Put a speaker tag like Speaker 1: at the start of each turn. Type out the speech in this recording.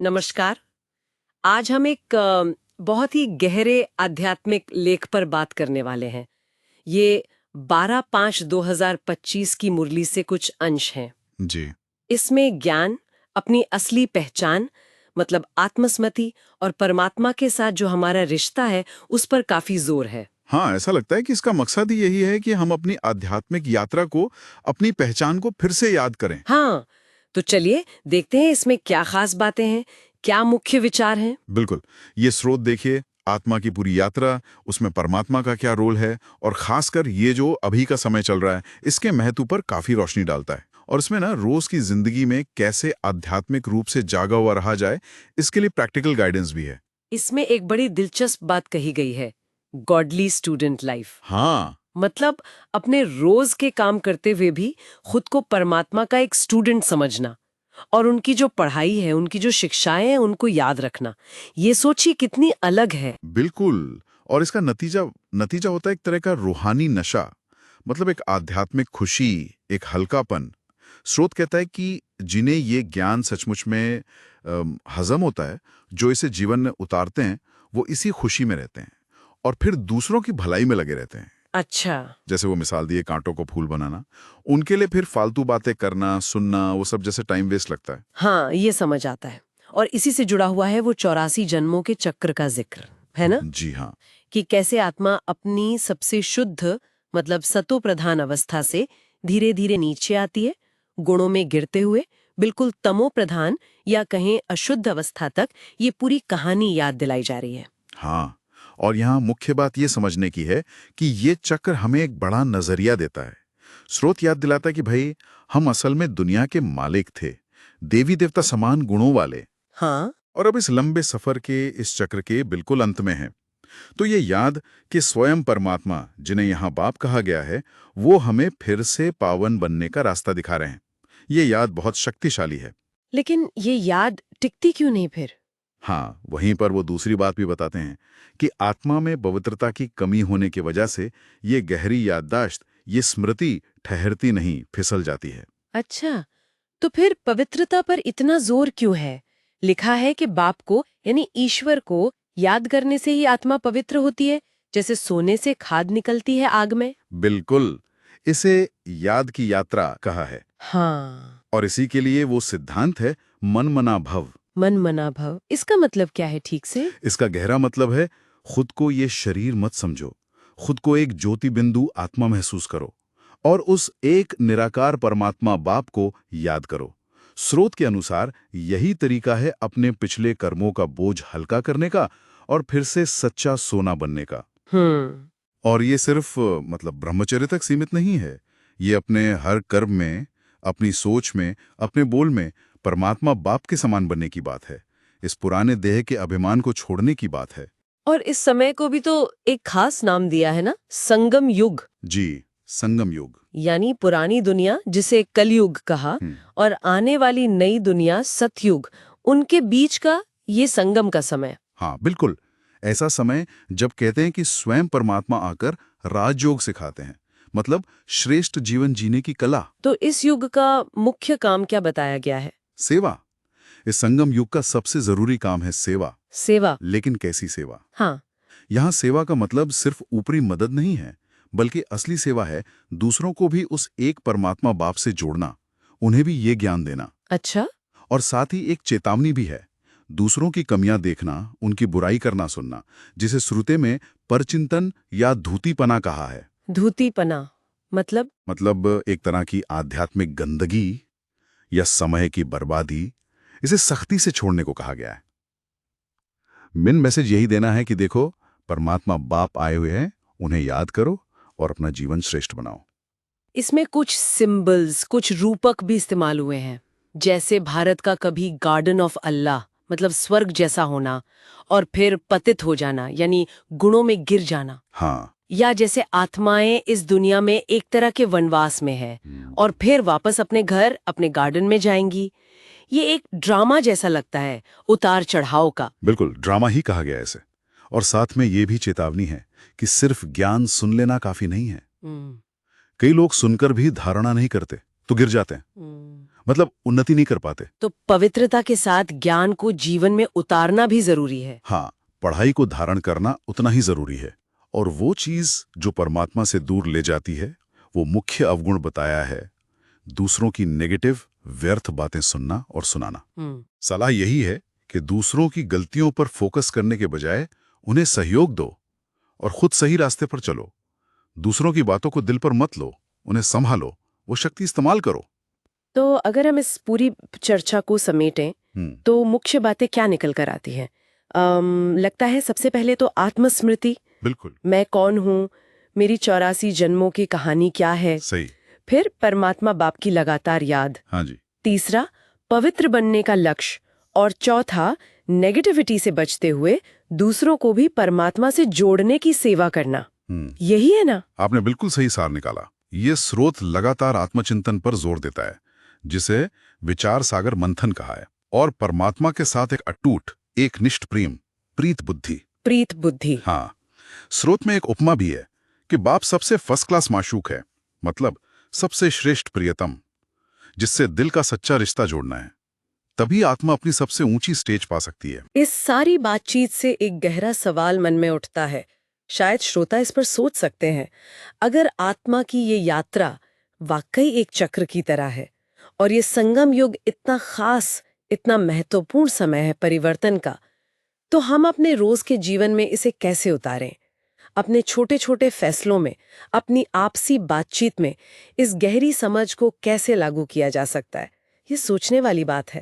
Speaker 1: नमस्कार। आज हम एक बहुत ही गहरे आध्यात्मिक लेख पर बात करने वाले हैं। ये 12/5/2025 की मुरली से कुछ अंश हैं।
Speaker 2: जी।
Speaker 1: इसमें ज्ञान, अपनी असली पहचान मतलब आत्मस्मृति और परमात्मा के साथ जो हमारा रिश्ता है उस पर काफी जोर है।
Speaker 2: हाँ, ऐसा लगता है कि इसका मकसद ही यही है कि हम अपनी आध्यात्मिक यात्रा को, अपनी पहचान को फिर से याद करें।
Speaker 1: हाँ, तो चलिए देखते हैं इसमें क्या खास बातें हैं, क्या मुख्य विचार हैं।
Speaker 2: बिल्कुल। ये स्रोत देखिए, आत्मा की पूरी यात्रा, उसमें परमात्मा का क्या रोल है और खासकर ये जो अभी का समय चल रहा है, इसके महत्व पर काफी रोशनी डालता है। और इसमें ना रोज की जिंदगी में कैसे आध्यात्मिक रूप से जागा हुआ रहा जाए, इसके लिए प्रैक्टिकल गाइडेंस भी है।
Speaker 1: इसमें एक बड़ी दिलचस्प बात कही गई है, गॉडली स्टूडेंट लाइफ।
Speaker 2: हाँ,
Speaker 1: मतलब अपने रोज के काम करते हुए भी खुद को परमात्मा का एक स्टूडेंट समझना और उनकी जो पढ़ाई है, उनकी जो शिक्षाएं हैं, उनको याद रखना। ये सोचिए कितनी अलग है।
Speaker 2: बिल्कुल। और इसका नतीजा नतीजा होता है एक तरह का रूहानी नशा, मतलब एक आध्यात्मिक खुशी, एक हल्कापन। स्रोत कहता है कि जिन्हें ये ज्ञान सचमुच में हजम होता है, जो इसे जीवन में उतारते हैं, वो इसी खुशी में रहते हैं और फिर दूसरों की भलाई में लगे रहते हैं।
Speaker 1: अच्छा।
Speaker 2: जैसे वो मिसाल दिए कांटों को फूल बनाना, उनके लिए फिर फालतू बातें करना, सुनना, वो सब जैसे टाइम वेस्ट लगता है।
Speaker 1: हाँ, ये समझ आता है। और इसी से जुड़ा हुआ है वो 84 जन्मों के चक्र का जिक्र, है ना?
Speaker 2: जी हाँ।
Speaker 1: कि कैसे आत्मा अपनी सबसे शुद्ध मतलब सतो प्रधान अवस्था से धीरे धीरे नीचे आती है, गुणों में गिरते हुए बिल्कुल तमो प्रधान या कहें अशुद्ध अवस्था तक। ये पूरी कहानी याद दिलाई जा रही है।
Speaker 2: हाँ, और यहाँ मुख्य बात ये समझने की है कि ये चक्र हमें एक बड़ा नजरिया देता है। स्रोत याद दिलाता है कि भाई, हम असल में दुनिया के मालिक थे, देवी देवता समान गुणों वाले,
Speaker 1: हाँ।
Speaker 2: और अब इस लंबे सफर के, इस चक्र के बिल्कुल अंत में हैं। तो ये याद कि स्वयं परमात्मा, जिन्हें यहाँ बाप कहा गया है, वो हमें फिर से पावन बनने का रास्ता दिखा रहे हैं। ये याद बहुत शक्तिशाली है।
Speaker 1: लेकिन ये याद टिकती क्यों नहीं फिर?
Speaker 2: हाँ, वहीं पर वो दूसरी बात भी बताते हैं कि आत्मा में पवित्रता की कमी होने की वजह से ये गहरी याददाश्त, ये स्मृति ठहरती नहीं, फिसल जाती है।
Speaker 1: अच्छा, तो फिर पवित्रता पर इतना जोर क्यों है? लिखा है कि बाप को यानी ईश्वर को याद करने से ही आत्मा पवित्र होती है, जैसे सोने से खाद निकलती है आग में।
Speaker 2: बिल्कुल। इसे याद की यात्रा कहा है।
Speaker 1: हाँ।
Speaker 2: और इसी के लिए वो सिद्धांत है मन मना भव।
Speaker 1: मन मना भव, इसका मतलब क्या है ठीक से?
Speaker 2: इसका गहरा मतलब है, खुद को ये शरीर मत समझो, खुद को एक ज्योति बिंदु आत्मा महसूस करो और उस एक निराकार परमात्मा बाप को याद करो। स्रोत के अनुसार यही तरीका है अपने पिछले कर्मों का बोझ हल्का करने का और फिर से सच्चा सोना बनने का।
Speaker 1: हम्म।
Speaker 2: और ये सिर्फ मतलब ब्रह्मचर्य तक सीमित नहीं है। ये अपने हर कर्म में, अपनी सोच में, अपने बोल में परमात्मा बाप के समान बनने की बात है। इस पुराने देह के अभिमान को छोड़ने की बात है।
Speaker 1: और इस समय को भी तो एक खास नाम दिया है ना, संगम युग।
Speaker 2: जी, संगम युग।
Speaker 1: यानी पुरानी दुनिया जिसे कलयुग कहा और आने वाली नई दुनिया सतयुग, उनके बीच का ये संगम का समय।
Speaker 2: हाँ, बिल्कुल। ऐसा समय जब कहते हैं कि स्वयं परमात्मा आकर राजयोग सिखाते हैं, मतलब श्रेष्ठ जीवन जीने की कला।
Speaker 1: तो इस युग का मुख्य काम क्या बताया गया है?
Speaker 2: सेवा। इस संगम युग का सबसे जरूरी काम है सेवा।
Speaker 1: सेवा।
Speaker 2: लेकिन कैसी सेवा?
Speaker 1: हाँ।
Speaker 2: यहाँ सेवा का मतलब सिर्फ ऊपरी मदद नहीं है, बल्कि असली सेवा है दूसरों को भी उस एक परमात्मा बाप से जोड़ना, उन्हें भी ये ज्ञान देना।
Speaker 1: अच्छा।
Speaker 2: और साथ ही एक चेतावनी भी है, दूसरों की कमियां देखना, उनकी बुराई करना सुनना, जिसे श्रुते में परचिंतन या धूतीपना कहा है।
Speaker 1: धूतीपना
Speaker 2: मतलब एक तरह की आध्यात्मिक गंदगी या समय की बर्बादी, इसे सख्ती से छोड़ने को कहा गया है। मेन मैसेज यही देना है कि देखो, परमात्मा बाप आए हुए हैं, उन्हें याद करो और अपना जीवन श्रेष्ठ बनाओ।
Speaker 1: इसमें कुछ सिंबल्स, कुछ रूपक भी इस्तेमाल हुए हैं, जैसे भारत का कभी गार्डन ऑफ अल्लाह मतलब स्वर्ग जैसा होना और फिर पतित हो जाना यानी गुणों में गिर जाना,
Speaker 2: हाँ।
Speaker 1: या जैसे आत्माएं इस दुनिया में एक तरह के वनवास में है और फिर वापस अपने घर, अपने गार्डन में जाएंगी। ये एक ड्रामा जैसा लगता है, उतार चढ़ाव का।
Speaker 2: बिल्कुल, ड्रामा ही कहा गया है इसे। और साथ में ये भी चेतावनी है कि सिर्फ ज्ञान सुन लेना काफी नहीं है।
Speaker 1: हम्म।
Speaker 2: कई लोग सुनकर भी धारणा नहीं करते तो गिर जाते हैं। मतलब उन्नति नहीं कर पाते।
Speaker 1: तो पवित्रता के साथ ज्ञान को जीवन में उतारना भी जरूरी है।
Speaker 2: हाँ, पढ़ाई को धारण करना उतना ही जरूरी है। और वो चीज जो परमात्मा से दूर ले जाती है, वो मुख्य अवगुण बताया है, दूसरों की नेगेटिव व्यर्थ बातें सुनना और सुनाना। सलाह यही है कि दूसरों की गलतियों पर फोकस करने के बजाय उन्हें सहयोग दो और खुद सही रास्ते पर चलो। दूसरों की बातों को दिल पर मत लो, उन्हें संभालो, वो शक्ति इस्तेमाल करो।
Speaker 1: तो अगर हम इस पूरी चर्चा को समेटें तो मुख्य बातें क्या निकल कर आती हैं? लगता है सबसे पहले तो आत्मस्मृति।
Speaker 2: बिल्कुल
Speaker 1: मैं कौन हूँ, मेरी 84 जन्मों की कहानी क्या है।
Speaker 2: सही।
Speaker 1: फिर परमात्मा बाप की लगातार याद।
Speaker 2: हाँ जी।
Speaker 1: तीसरा, पवित्र बनने का लक्ष्य। और चौथा, नेगेटिविटी से बचते हुए दूसरों को भी परमात्मा से जोड़ने की सेवा करना। यही है ना?
Speaker 2: आपने बिल्कुल सही सार निकाला। ये स्रोत लगातार आत्मचिंतन पर जोर देता है, जिसे विचार सागर मंथन कहा है, और परमात्मा के साथ एक अटूट, एक निष्ठ प्रेम, प्रीत बुद्धि।
Speaker 1: प्रीत बुद्धि।
Speaker 2: हाँ, स्रोत में एक उपमा भी है कि बाप सबसे फर्स्ट क्लास माशूक है, मतलब सबसे श्रेष्ठ प्रियतम, जिससे दिल का सच्चा रिश्ता जोड़ना है। तभी आत्मा अपनी सबसे ऊंची स्टेज पा सकती है।
Speaker 1: इस सारी बातचीत से एक गहरा सवाल मन में उठता है, शायद श्रोता इस पर सोच सकते हैं। अगर आत्मा की ये यात्रा वाकई एक चक्र की तरह है और ये संगम युग इतना खास, इतना महत्वपूर्ण समय है परिवर्तन का, तो हम अपने रोज के जीवन में इसे कैसे उतारें? अपने छोटे छोटे फैसलों में, अपनी आपसी बातचीत में इस गहरी समझ को कैसे लागू किया जा सकता है? ये सोचने वाली बात है।